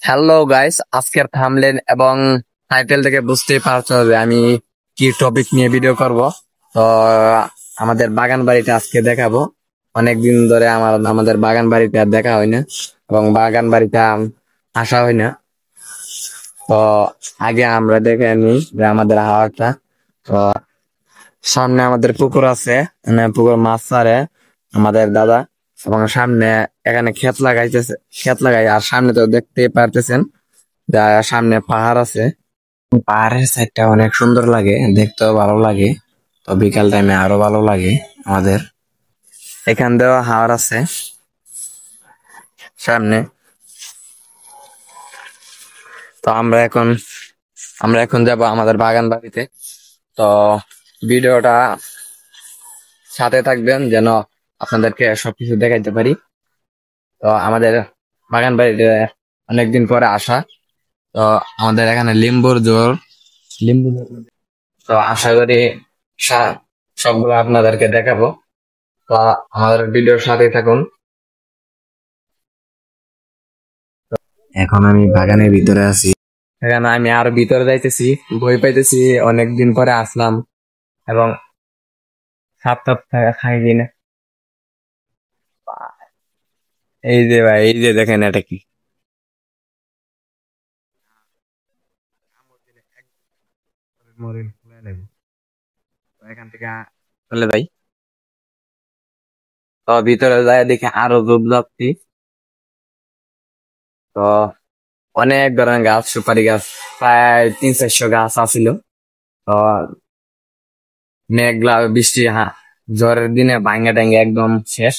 Hello guys, আজকের thumbnail এবং title থেকে বুঝতেই পারছো যে আমি কি টপিক নিয়ে ভিডিও করব। তো আমাদের বাগান বাড়িটা আজকে দেখাবো। অনেকদিন ধরে আমাদের বাগান বাড়িতে আর দেখা হয় না এবং বাগান বাড়িতে আসা হয় না। তো আগে আমরা দেখে নিই যে আমাদের হাওয়াটা। তো সামনে আমাদের পুকুর আছে, মানে পুকুর মাছ ছাড়ে আমাদের দাদা, এবং সামনে এখানে ক্ষেত লাগাইতেছে, ক্ষেত লাগাই। আর সামনে তো দেখতেই পারতেছেন যা সামনে পাহাড় আছে। পাহাড়ের সাইডটা অনেক সুন্দর লাগে, দেখতেও ভালো লাগে। তো বিকাল টাইমে আরো ভালো লাগে আমাদের। এখান দিয়েও হাওর আছে সামনে। তো আমরা এখন যাব আমাদের বাগান বাড়িতে। তো ভিডিওটা সাথে থাকবেন যেন আপনাদেরকে সবকিছু দেখাইতে পারি। তো আমাদের বাগান বাড়িতে অনেকদিন পরে আসা। তো আমাদের এখানে লেম্বুর জোর। তো আশা করি সা- সবগুলো আপনাদেরকে দেখাবো। তো আমাদের ভিডিওর সাথেই থাকুন। এখন আমি বাগানের ভিতরে আছি। এখানে আমি আরো ভিতরে যাইতেছি, ভয় পাইতেছি, অনেকদিন পরে আসলাম এবং সাপ টাপ খাই কিনা। এই যে ভাই, এই যে দেখেন এটা কি। মরিন খুলে নেব। তো এখান থেকে চলে যাই। তো ভিতরে যাই দেখি আরো দুবলাপতি। তো অনেক ধরনের গাছ, সুপারি গাছ, প্রায় 300-400 গাছ আছিল। তো মেঘলা বৃষ্টি, হ্যাঁ, ঝড়ের দিনে ভাঙ্গা টাঙ্গা একদম শেষ।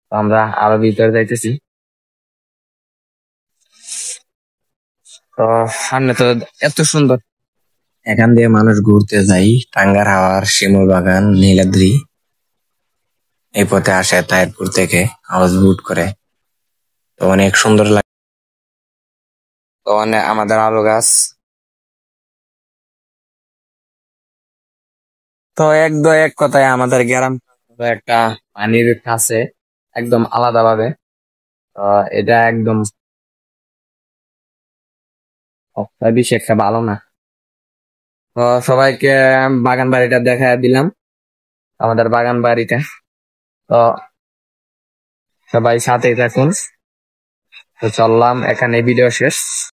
তো আমরা আরো ভিতরে যাইতেছি। তো সামনে তো এত সুন্দর। এখান দিয়ে মানুষ ঘুরতে যায়, টাঙ্গার হাওয়ার, শিমুল বাগান, নীলাদ্রি। এই পথে আসে তাইরপুর থেকে হাউস বুট করে। তো অনেক সুন্দর লাগে। তো অনেক আমাদের আলু গাছ। তো এক কথায় আমাদের গ্রাম একটা পানির কাছে, একদম আলাদা ভাবে। তো এটা একদম বেশি একটা ভালো না। তো সবাইকে বাগান বাড়িটা দেখা দিলাম, আমাদের বাগান বাড়িটা। তো সবাই সাথেই থাকুন। তো চললাম, এখানে ভিডিও শেষ।